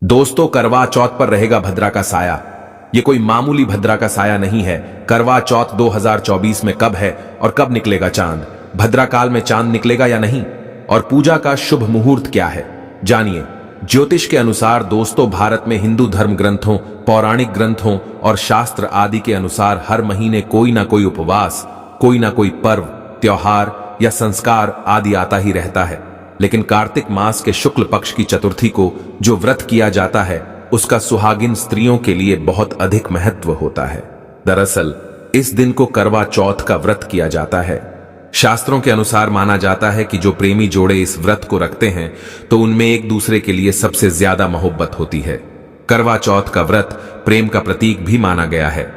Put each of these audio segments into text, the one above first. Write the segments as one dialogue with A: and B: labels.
A: दोस्तों, करवा चौथ पर रहेगा भद्रा का साया। ये कोई मामूली भद्रा का साया नहीं है। करवा चौथ 2024 में कब है और कब निकलेगा चांद? भद्रा काल में चांद निकलेगा या नहीं? और पूजा का शुभ मुहूर्त क्या है, जानिए। ज्योतिष के अनुसार दोस्तों, भारत में हिंदू धर्म ग्रंथों, पौराणिक ग्रंथों और शास्त्र आदि के अनुसार हर महीने कोई ना कोई उपवास, कोई ना कोई पर्व, त्योहार या संस्कार आदि आता ही रहता है। लेकिन कार्तिक मास के शुक्ल पक्ष की चतुर्थी को जो व्रत किया जाता है, उसका सुहागिन स्त्रियों के लिए बहुत अधिक महत्व होता है। दरअसल इस दिन को करवा चौथ का व्रत किया जाता है। शास्त्रों के अनुसार माना जाता है कि जो प्रेमी जोड़े इस व्रत को रखते हैं तो उनमें एक दूसरे के लिए सबसे ज्यादा मोहब्बत होती है। करवा चौथ का व्रत प्रेम का प्रतीक भी माना गया है।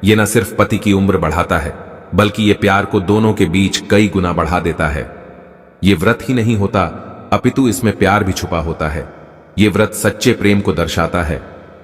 A: यह न सिर्फ पति की उम्र बढ़ाता है, बल्कि यह प्यार को दोनों के बीच कई गुना बढ़ा देता है। ये व्रत ही नहीं होता, अपितु इसमें प्यार भी छुपा होता है। ये व्रत सच्चे प्रेम को दर्शाता है।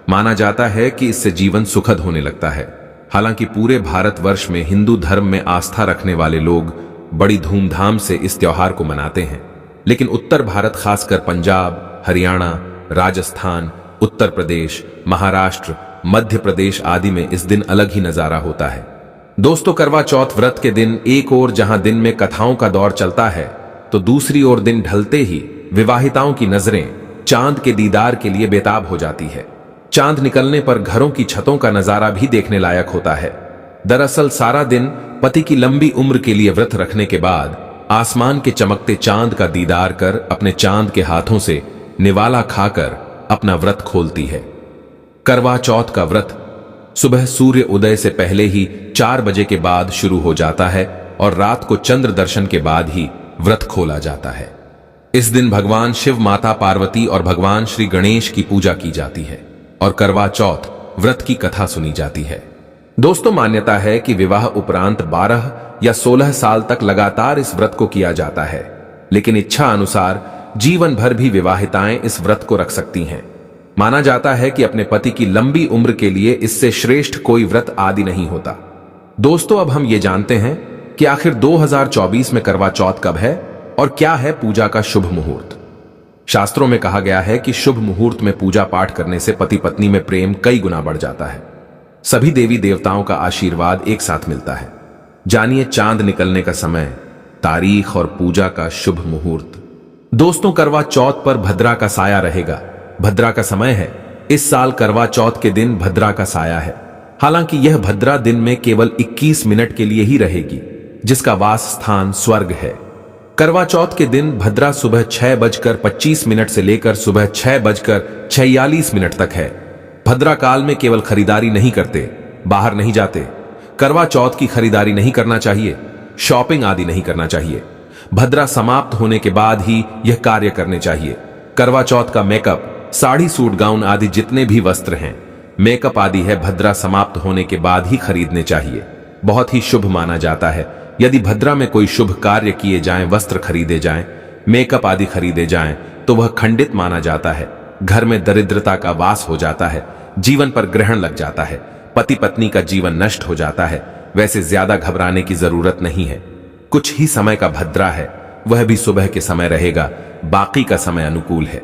A: माना जाता है कि इससे जीवन सुखद होने लगता है। हालांकि पूरे भारतवर्ष में हिंदू धर्म में आस्था रखने वाले लोग बड़ी धूमधाम से इस त्योहार को मनाते हैं, लेकिन उत्तर भारत, खासकर पंजाब, हरियाणा, राजस्थान, उत्तर प्रदेश, महाराष्ट्र, मध्य प्रदेश आदि में इस दिन अलग ही नजारा होता है। दोस्तों, करवा चौथ व्रत के दिन एक ओर जहां दिन में कथाओं का दौर चलता है, तो दूसरी ओर दिन ढलते ही विवाहिताओं की नजरें चांद के दीदार के लिए बेताब हो जाती है। चांद निकलने पर घरों की छतों का नजारा भी देखने लायक होता है। दरअसल सारा दिन पति की लंबी उम्र के लिए व्रत रखने के बाद आसमान के चमकते चांद का दीदार कर अपने चांद के हाथों से निवाला खाकर अपना व्रत खोलती है। करवा चौथ का व्रत सुबह सूर्य उदय से पहले ही 4 बजे के बाद शुरू हो जाता है और रात को चंद्र दर्शन के बाद ही व्रत खोला जाता है। इस दिन भगवान शिव, माता पार्वती और भगवान श्री गणेश की पूजा की जाती है और करवा चौथ व्रत की कथा सुनी जाती है। दोस्तों, मान्यता है कि विवाह उपरांत 12 या 16 साल तक लगातार इस व्रत को किया जाता है, लेकिन इच्छा अनुसार जीवन भर भी विवाहिताएं इस व्रत को रख सकती हैं। माना जाता है कि अपने पति की लंबी उम्र के लिए इससे श्रेष्ठ कोई व्रत आदि नहीं होता। दोस्तों, अब हम ये जानते हैं कि आखिर 2024 में करवा चौथ कब है और क्या है पूजा का शुभ मुहूर्त। शास्त्रों में कहा गया है कि शुभ मुहूर्त में पूजा पाठ करने से पति पत्नी में प्रेम कई गुना बढ़ जाता है। सभी देवी देवताओं का आशीर्वाद एक साथ मिलता है। जानिए चांद निकलने का समय, तारीख और पूजा का शुभ मुहूर्त। दोस्तों, करवा चौथ पर भद्रा का साया रहेगा। भद्रा का समय है। इस साल करवा चौथ के दिन भद्रा का साया है। हालांकि यह भद्रा दिन में केवल 21 मिनट के लिए ही रहेगी, जिसका वास स्थान स्वर्ग है। करवा चौथ के दिन भद्रा सुबह 6:25 से लेकर सुबह 6:46 तक है। भद्रा काल में केवल खरीदारी नहीं करते, बाहर नहीं जाते। करवा चौथ की खरीदारी नहीं करना चाहिए, शॉपिंग आदि नहीं करना चाहिए। भद्रा समाप्त होने के बाद ही यह कार्य करने चाहिए। करवा चौथ का मेकअप, साड़ी, सूट, गाउन आदि जितने भी वस्त्र हैं, मेकअप आदि है, भद्रा समाप्त होने के बाद ही खरीदने चाहिए। बहुत ही शुभ माना जाता है यदि भद्रा में कोई शुभ कार्य किए जाएं, वस्त्र खरीदे जाएं, मेकअप आदि खरीदे जाएं, तो वह खंडित माना जाता है। घर में दरिद्रता का वास हो जाता है, जीवन पर ग्रहण लग जाता है, पति पत्नी का जीवन नष्ट हो जाता है। वैसे ज्यादा घबराने की जरूरत नहीं है। कुछ ही समय का भद्रा है, वह भी सुबह के समय रहेगा, बाकी का समय अनुकूल है।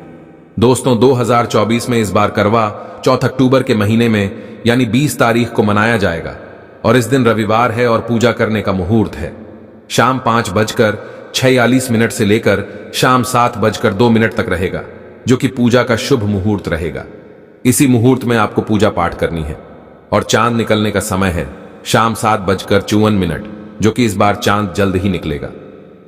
A: दोस्तों, 2024 में इस बार करवा चौथ अक्टूबर के महीने में यानी 20 तारीख को मनाया जाएगा और इस दिन रविवार है और पूजा करने का मुहूर्त है शाम 5:46 से लेकर शाम 7:02 तक रहेगा, जो कि पूजा का शुभ मुहूर्त रहेगा। इसी मुहूर्त में आपको पूजा पाठ करनी है और चांद निकलने का समय है शाम 7:54, जो कि इस बार चांद जल्द ही निकलेगा।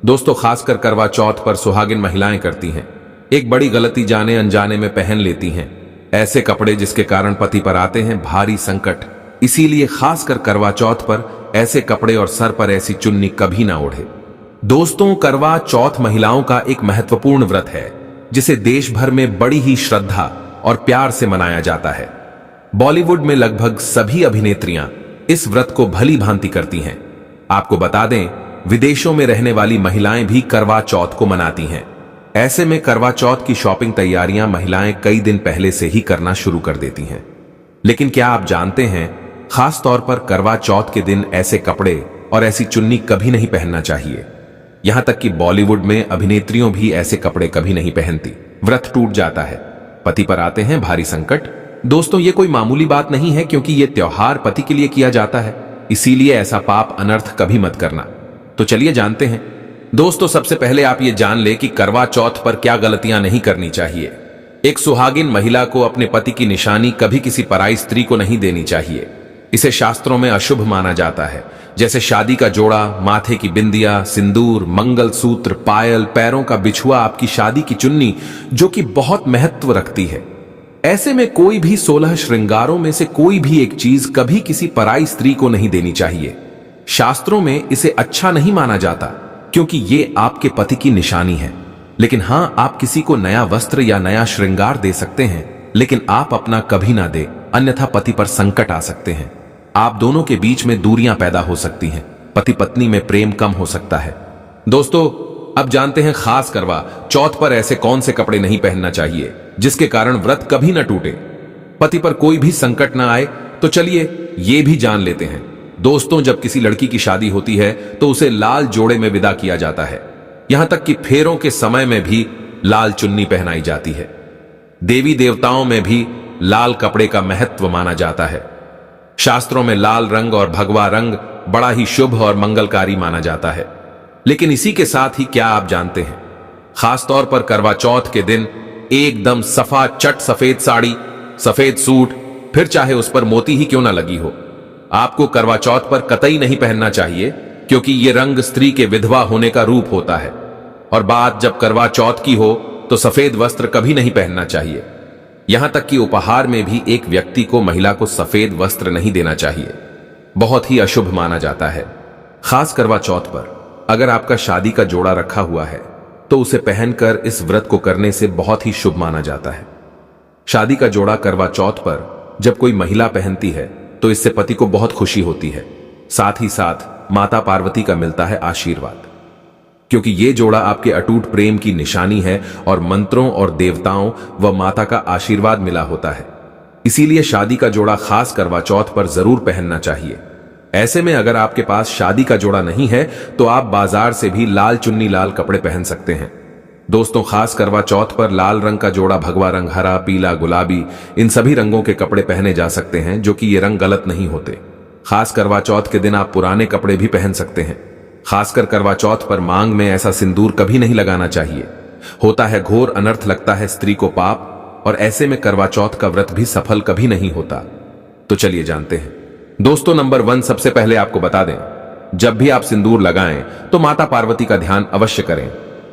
A: दोस्तों, खासकर करवा चौथ पर सुहागिन महिलाएं करती हैं एक बड़ी गलती, जाने अनजाने में पहन लेती हैं ऐसे कपड़े जिसके कारण पति पर आते हैं भारी संकट। इसीलिए खासकर करवा चौथ पर ऐसे कपड़े और सर पर ऐसी चुन्नी कभी ना ओढ़े। दोस्तों, करवा चौथ महिलाओं का एक महत्वपूर्ण व्रत है जिसे देश भर में बड़ी ही श्रद्धा और प्यार से मनाया जाता है। बॉलीवुड में लगभग सभी अभिनेत्रियां इस व्रत को भली भांति करती हैं। आपको बता दें, विदेशों में रहने वाली महिलाएं भी करवा चौथ को मनाती हैं। ऐसे में करवा चौथ की शॉपिंग तैयारियां महिलाएं कई दिन पहले से ही करना शुरू कर देती हैं। लेकिन क्या आप जानते हैं, खास तौर पर करवा चौथ के दिन ऐसे कपड़े और ऐसी चुन्नी कभी नहीं पहनना चाहिए। यहां तक कि बॉलीवुड में अभिनेत्रियों भी ऐसे कपड़े कभी नहीं पहनती, व्रत टूट जाता है। पति पर आते हैं भारी संकट। दोस्तों ये कोई मामूली बात नहीं है, क्योंकि ये त्योहार पति के लिए किया जाता है, इसीलिए ऐसा पाप अनर्थ कभी मत करना। तो चलिए जानते हैं। दोस्तों सबसे पहले आप ये जान ले कि करवा चौथ पर क्या गलतियां नहीं करनी चाहिए। एक सुहागिन महिला को अपने पति की निशानी कभी किसी पराई स्त्री को नहीं देनी चाहिए। इसे शास्त्रों में अशुभ माना जाता है, जैसे शादी का जोड़ा, माथे की बिंदिया, सिंदूर, मंगल सूत्र, पायल, पैरों का बिछुआ, आपकी शादी की चुन्नी, जो कि बहुत महत्व रखती है। ऐसे में कोई भी 16 श्रृंगारों में से कोई भी एक चीज कभी किसी पराई स्त्री को नहीं देनी चाहिए। शास्त्रों में इसे अच्छा नहीं माना जाता, क्योंकि ये आपके पति की निशानी है। लेकिन हां, आप किसी को नया वस्त्र या नया श्रृंगार दे सकते हैं, लेकिन आप अपना कभी ना दे, अन्यथा पति पर संकट आ सकते हैं। आप दोनों के बीच में दूरियां पैदा हो सकती हैं, पति पत्नी में प्रेम कम हो सकता है। दोस्तों अब जानते हैं खास करवा चौथ पर ऐसे कौन से कपड़े नहीं पहनना चाहिए जिसके कारण व्रत कभी न टूटे, पति पर कोई भी संकट न आए। तो चलिए ये भी जान लेते हैं। दोस्तों जब किसी लड़की की शादी होती है तो उसे लाल जोड़े में विदा किया जाता है। यहां तक कि फेरों के समय में भी लाल चुन्नी पहनाई जाती है। देवी देवताओं में भी लाल कपड़े का महत्व माना जाता है। शास्त्रों में लाल रंग और भगवा रंग बड़ा ही शुभ और मंगलकारी माना जाता है। लेकिन इसी के साथ ही क्या आप जानते हैं, खासतौर पर करवा चौथ के दिन एकदम सफा चट सफेद साड़ी, सफेद सूट, फिर चाहे उस पर मोती ही क्यों ना लगी हो, आपको करवा चौथ पर कतई नहीं पहनना चाहिए, क्योंकि यह रंग स्त्री के विधवा होने का रूप होता है। और बात जब करवा चौथ की हो तो सफेद वस्त्र कभी नहीं पहनना चाहिए। यहां तक कि उपहार में भी एक व्यक्ति को महिला को सफेद वस्त्र नहीं देना चाहिए, बहुत ही अशुभ माना जाता है। खास करवा चौथ पर अगर आपका शादी का जोड़ा रखा हुआ है तो उसे पहनकर इस व्रत को करने से बहुत ही शुभ माना जाता है। शादी का जोड़ा करवा चौथ पर जब कोई महिला पहनती है तो इससे पति को बहुत खुशी होती है, साथ ही साथ माता पार्वती का मिलता है आशीर्वाद, क्योंकि यह जोड़ा आपके अटूट प्रेम की निशानी है और मंत्रों और देवताओं व माता का आशीर्वाद मिला होता है। इसीलिए शादी का जोड़ा खास करवा चौथ पर जरूर पहनना चाहिए। ऐसे में अगर आपके पास शादी का जोड़ा नहीं है तो आप बाजार से भी लाल चुन्नी लाल कपड़े पहन सकते हैं। दोस्तों खास करवा चौथ पर लाल रंग का जोड़ा, भगवा रंग, हरा, पीला, गुलाबी, इन सभी रंगों के कपड़े पहने जा सकते हैं, जो कि ये रंग गलत नहीं होते। खास करवा चौथ के दिन आप पुराने कपड़े भी पहन सकते हैं। खासकर करवा चौथ पर मांग में ऐसा सिंदूर कभी नहीं लगाना चाहिए, होता है घोर अनर्थ, लगता है स्त्री को पाप, और ऐसे में करवा चौथ का व्रत भी सफल कभी नहीं होता। तो चलिए जानते हैं। दोस्तों नंबर 1, सबसे पहले आपको बता दें, जब भी आप सिंदूर लगाएं तो माता पार्वती का ध्यान अवश्य करें,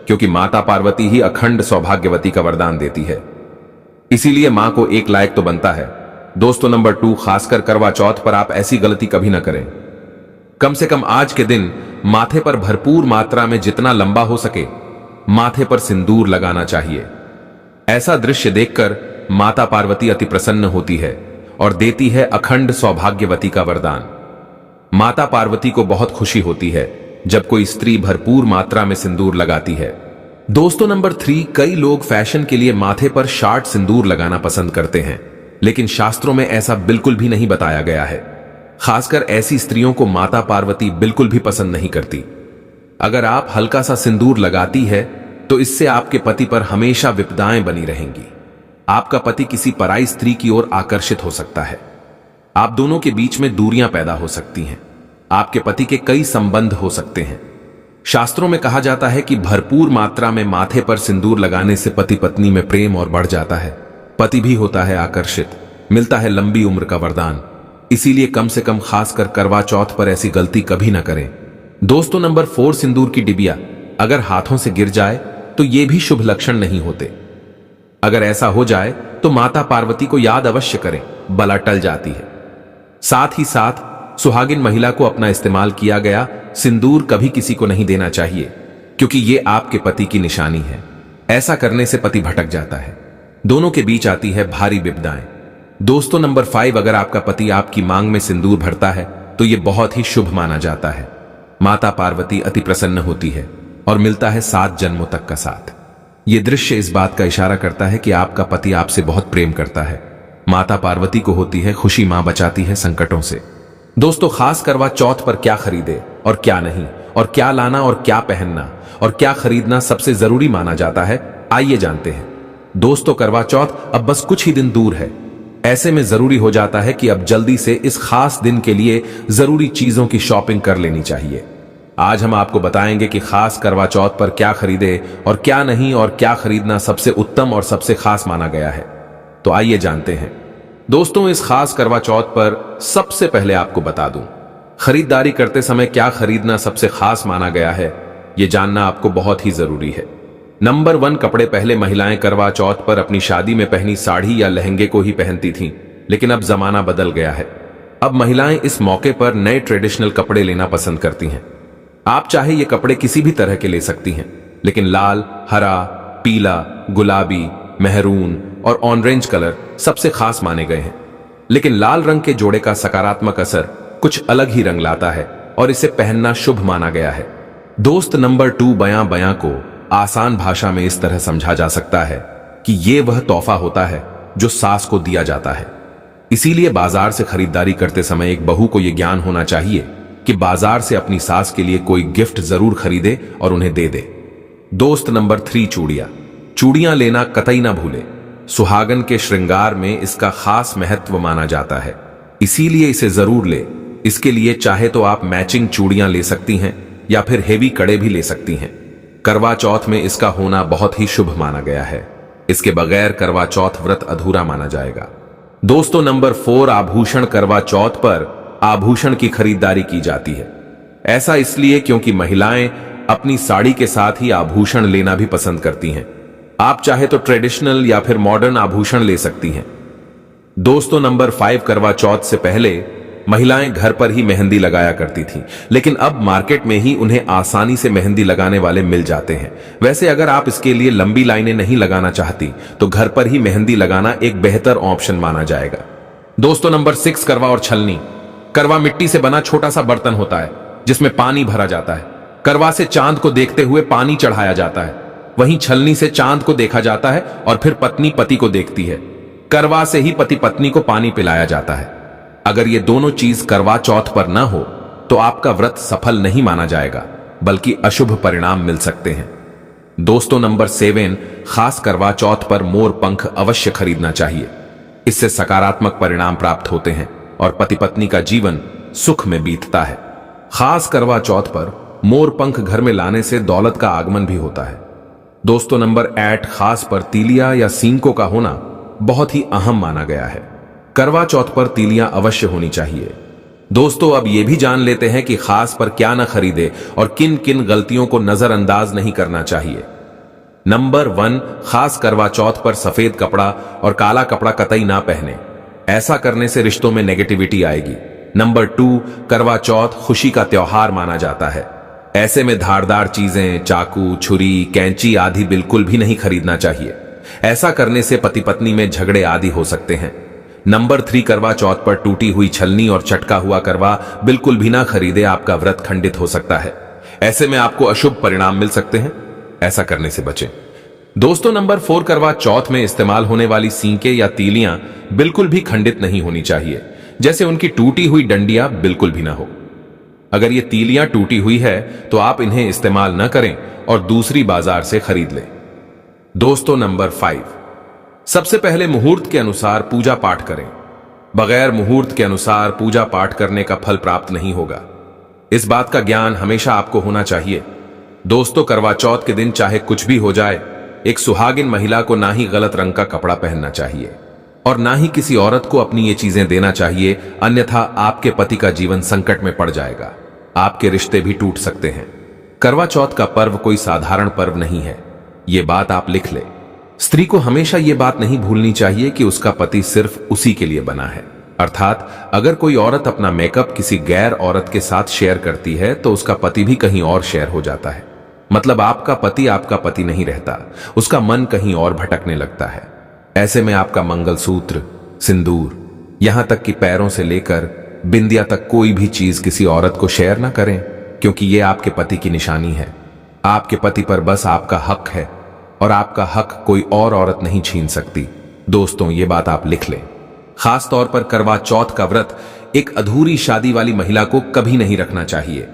A: क्योंकि माता पार्वती ही अखंड सौभाग्यवती का वरदान देती है। इसीलिए मां को एक लायक तो बनता है। दोस्तों नंबर 2, खासकर करवा चौथ पर आप ऐसी गलती कभी ना करें। कम से कम आज के दिन माथे पर भरपूर मात्रा में जितना लंबा हो सके माथे पर सिंदूर लगाना चाहिए। ऐसा दृश्य देखकर माता पार्वती अति प्रसन्न होती है और देती है अखंड सौभाग्यवती का वरदान। माता पार्वती को बहुत खुशी होती है जब कोई स्त्री भरपूर मात्रा में सिंदूर लगाती है। दोस्तों नंबर 3, कई लोग फैशन के लिए माथे पर शार्ट सिंदूर लगाना पसंद करते हैं, लेकिन शास्त्रों में ऐसा बिल्कुल भी नहीं बताया गया है। खासकर ऐसी स्त्रियों को माता पार्वती बिल्कुल भी पसंद नहीं करती। अगर आप हल्का सा सिंदूर लगाती है तो इससे आपके पति पर हमेशा विपदाएं बनी रहेंगी। आपका पति किसी पराई स्त्री की ओर आकर्षित हो सकता है। आप दोनों के बीच में दूरियां पैदा हो सकती हैं। आपके पति के कई संबंध हो सकते हैं। शास्त्रों में कहा जाता है कि भरपूर मात्रा में माथे पर सिंदूर लगाने से पति पत्नी में प्रेम और बढ़ जाता है, पति भी होता है आकर्षित, मिलता है लंबी उम्र का वरदान। इसीलिए कम से कम खासकर करवा चौथ पर ऐसी गलती कभी ना करें। दोस्तों नंबर 4, सिंदूर की डिबिया अगर हाथों से गिर जाए तो ये भी शुभ लक्षण नहीं होते। अगर ऐसा हो जाए तो माता पार्वती को याद अवश्य करें, बला टल जाती है। साथ ही साथ सुहागिन महिला को अपना इस्तेमाल किया गया सिंदूर कभी किसी को नहीं देना चाहिए, क्योंकि ये आपके पति की निशानी है। ऐसा करने से पति भटक जाता है, दोनों के बीच आती है भारी विपदाएं। दोस्तों नंबर 5, अगर आपका पति आपकी मांग में सिंदूर भरता है तो यह बहुत ही शुभ माना जाता है। माता पार्वती अति प्रसन्न होती है और मिलता है 7 जन्मों तक का साथ। यह दृश्य इस बात का इशारा करता है कि आपका पति आपसे बहुत प्रेम करता है। माता पार्वती को होती है खुशी, मां बचाती है संकटों से। दोस्तों खास करवा चौथ पर क्या खरीदे और क्या नहीं, और क्या लाना और क्या पहनना और क्या खरीदना सबसे जरूरी माना जाता है, आइए जानते हैं। दोस्तों, करवा चौथ अब बस कुछ ही दिन दूर है। ऐसे में जरूरी हो जाता है कि अब जल्दी से इस खास दिन के लिए जरूरी चीजों की शॉपिंग कर लेनी चाहिए। आज हम आपको बताएंगे कि खास करवा चौथ पर क्या खरीदे और क्या नहीं, और क्या खरीदना सबसे उत्तम और सबसे खास माना गया है। तो आइए जानते हैं। दोस्तों, इस खास करवा चौथ पर सबसे पहले आपको बता दूं, खरीदारी करते समय क्या खरीदना सबसे खास माना गया है, यह जानना आपको बहुत ही जरूरी है। नंबर 1, कपड़े। पहले महिलाएं करवा चौथ पर अपनी शादी में पहनी साड़ी या लहंगे को ही पहनती थीं, लेकिन अब जमाना बदल गया है। अब महिलाएं इस मौके पर नए ट्रेडिशनल कपड़े लेना पसंद करती हैं। आप चाहे ये कपड़े किसी भी तरह के ले सकती हैं, लेकिन लाल, हरा, पीला, गुलाबी, मेहरून और ऑरेंज कलर सबसे खास माने गए हैं। लेकिन लाल रंग के जोड़े का सकारात्मक असर कुछ अलग ही रंग लाता है और इसे पहनना शुभ माना गया है। दोस्त नंबर 2, बयां। बयां को आसान भाषा में इस तरह समझा जा सकता है कि ये वह तोहफा होता है जो सास को दिया जाता है। इसीलिए बाजार से खरीदारी करते समय एक बहू को यह ज्ञान होना चाहिए कि बाजार से अपनी सास के लिए कोई गिफ्ट जरूर खरीदे और उन्हें दे दे। दोस्त नंबर 3, चूड़ियां। चूड़ियां लेना कतई ना भूले। सुहागन के श्रृंगार में इसका खास महत्व माना जाता है, इसीलिए इसे जरूर ले। इसके लिए चाहे तो आप मैचिंग चूड़ियां ले सकती हैं या फिर हेवी कड़े भी ले सकती हैं। करवा चौथ में इसका होना बहुत ही शुभ माना गया है। इसके बगैर करवा चौथ व्रत अधूरा माना जाएगा। दोस्तों नंबर 4, आभूषण। करवा चौथ पर आभूषण की खरीदारी की जाती है। ऐसा इसलिए क्योंकि महिलाएं अपनी साड़ी के साथ ही आभूषण लेना भी पसंद करती हैं। आप चाहे तो ट्रेडिशनल या फिर मॉडर्न आभूषण ले सकती हैं। दोस्तों नंबर 5, करवा चौथ से पहले महिलाएं घर पर ही मेहंदी लगाया करती थीं, लेकिन अब मार्केट में ही उन्हें आसानी से मेहंदी लगाने वाले मिल जाते हैं। वैसे अगर आप इसके लिए लंबी लाइनें नहीं लगाना चाहती तो घर पर ही मेहंदी लगाना एक बेहतर ऑप्शन माना जाएगा। दोस्तों नंबर 6, करवा और छलनी। करवा मिट्टी से बना छोटा सा बर्तन होता है जिसमें पानी भरा जाता है। करवा से चांद को देखते हुए पानी चढ़ाया जाता है, वहीं छलनी से चांद को देखा जाता है और फिर पत्नी पति को देखती है। करवा से ही पति पत्नी को पानी पिलाया जाता है। अगर ये दोनों चीज करवा चौथ पर ना हो तो आपका व्रत सफल नहीं माना जाएगा, बल्कि अशुभ परिणाम मिल सकते हैं। दोस्तों नंबर 7, खास करवा चौथ पर मोर पंख अवश्य खरीदना चाहिए। इससे सकारात्मक परिणाम प्राप्त होते हैं और पति पत्नी का जीवन सुख में बीतता है। खास करवा चौथ पर मोर पंख घर में लाने से दौलत का आगमन भी होता है। दोस्तों नंबर 8, खास पर तीलिया या सींकों का होना बहुत ही अहम माना गया है। करवा चौथ पर तीलियां अवश्य होनी चाहिए। दोस्तों अब यह भी जान लेते हैं कि खास पर क्या न खरीदे और किन किन गलतियों को नजरअंदाज नहीं करना चाहिए। नंबर 1, खास करवा चौथ पर सफेद कपड़ा और काला कपड़ा कतई ना पहने। ऐसा करने से रिश्तों में नेगेटिविटी आएगी। नंबर 2, करवा चौथ खुशी का त्योहार माना जाता है। ऐसे में धारदार चीजें, चाकू, छुरी, कैंची आदि बिल्कुल भी नहीं खरीदना चाहिए। ऐसा करने से पति पत्नी में झगड़े आदि हो सकते हैं। नंबर 3, करवा चौथ पर टूटी हुई छलनी और चटका हुआ करवा बिल्कुल भी ना खरीदे, आपका व्रत खंडित हो सकता है। ऐसे में आपको अशुभ परिणाम मिल सकते हैं, ऐसा करने से बचें। दोस्तों नंबर 4, करवा चौथ में इस्तेमाल होने वाली सींकें या तीलियां बिल्कुल भी खंडित नहीं होनी चाहिए, जैसे उनकी टूटी हुई डंडियां बिल्कुल भी ना हो। अगर ये तीलियां टूटी हुई है तो आप इन्हें इस्तेमाल न करें और दूसरी बाजार से खरीद लें। दोस्तों नंबर 5, सबसे पहले मुहूर्त के अनुसार पूजा पाठ करें। बगैर मुहूर्त के अनुसार पूजा पाठ करने का फल प्राप्त नहीं होगा। इस बात का ज्ञान हमेशा आपको होना चाहिए। दोस्तों करवा चौथ के दिन चाहे कुछ भी हो जाए, एक सुहागिन महिला को ना ही गलत रंग का कपड़ा पहनना चाहिए और ना ही किसी औरत को अपनी ये चीजें देना चाहिए, अन्यथा आपके पति का जीवन संकट में पड़ जाएगा। आपके रिश्ते भी टूट सकते हैं। करवा चौथ का पर्व कोई साधारण पर्व नहीं है, ये बात आप लिख ले। स्त्री को हमेशा ये बात नहीं भूलनी चाहिए कि उसका पति सिर्फ उसी के लिए बना है। अर्थात अगर कोई औरत अपना मेकअप किसी गैर औरत के साथ शेयर करती है तो उसका पति भी कहीं और शेयर हो जाता है। मतलब आपका पति नहीं रहता, उसका मन कहीं और भटकने लगता है। ऐसे में आपका मंगलसूत्र, सिंदूर, यहां तक कि पैरों से लेकर बिंदिया तक कोई भी चीज किसी औरत को शेयर ना करें, क्योंकि ये आपके पति की निशानी है। आपके पति पर बस आपका हक है और आपका हक कोई और औरत नहीं छीन सकती। दोस्तों ये बात आप लिख लें। खास तौर पर करवा चौथ का व्रत एक अधूरी शादी वाली महिला को कभी नहीं रखना चाहिए।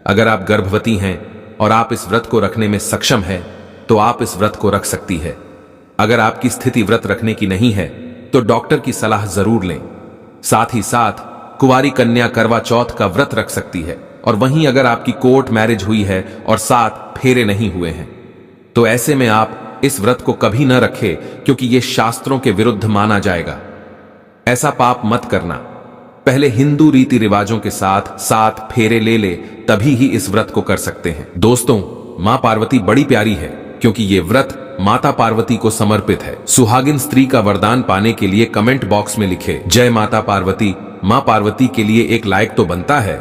A: अगर आप गर्भवती हैं और आप इस व्रत को रखने में सक्षम हैं तो आप इस व्रत को रख सकती है। अगर आपकी स्थिति व्रत रखने की नहीं है तो डॉक्टर की सलाह जरूर लें। साथ ही साथ कुंवारी कन्या करवा चौथ का व्रत रख सकती है, और वहीं अगर आपकी कोर्ट मैरिज हुई है और 7 फेरे नहीं हुए हैं तो ऐसे में आप इस व्रत को कभी न रखें, क्योंकि यह शास्त्रों के विरुद्ध माना जाएगा। ऐसा पाप मत करना। पहले हिंदू रीति रिवाजों के साथ 7 फेरे ले ले, तभी ही इस व्रत को कर सकते हैं। दोस्तों, मां पार्वती बड़ी प्यारी है, क्योंकि ये व्रत माता पार्वती को समर्पित है। सुहागिन स्त्री का वरदान पाने के लिए कमेंट बॉक्स में लिखे जय माता पार्वती। मां पार्वती के लिए एक लाइक तो बनता है।